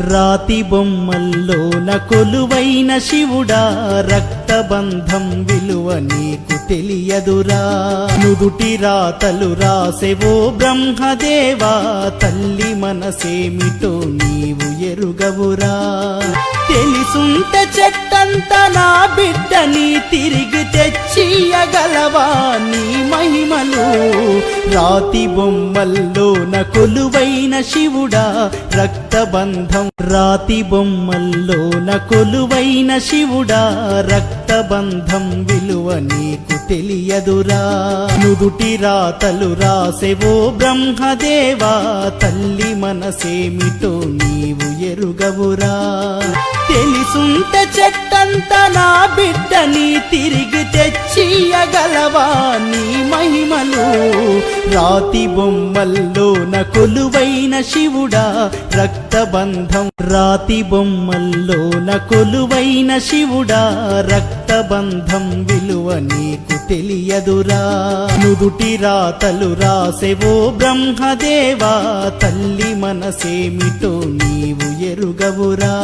రాతి బొమ్మల్లోన కొలువైన శివుడా, రక్తబంధం విలువ నీకు తెలియదురా. నుదుటి రాతలు రాసెవో బ్రహ్మదేవా, తల్లి మనసేమిటో నీవు ఎరుగవురా. తెలిసుంటే చెట్టంత నా బిడ్డని తిరిగి తెచ్చియగలవా నీ మహిమలు. రాతి బొమ్మల్లోన కొలువైన శివుడా, రక్తబంధం. రాతి బొమ్మల్లోన కొలువైన శివుడా, రక్తబంధం విలువ నీకు తెలియదురా. నుదుటి రాతలు రాసెవో బ్రహ్మదేవా, తల్లి మనసేమిటో నీవు ఎరుగవురా. తెలిసుంటే చెట్టంత నా బిడ్డని తిరిగి తెచ్చియగలవా నీ మహిమలు. రాతి బొమ్మల్లోన కొలువైన శివుడా, రక్తబంధం. రాతి బొమ్మల్లోన కొలువైన శివుడా, రక్తబంధం విలువ నీకు తెలియదురా. నుదుటి రాతలు రాసెవో బ్రహ్మదేవా, తల్లి మనసేమిటో నీవు ఎరుగవురా.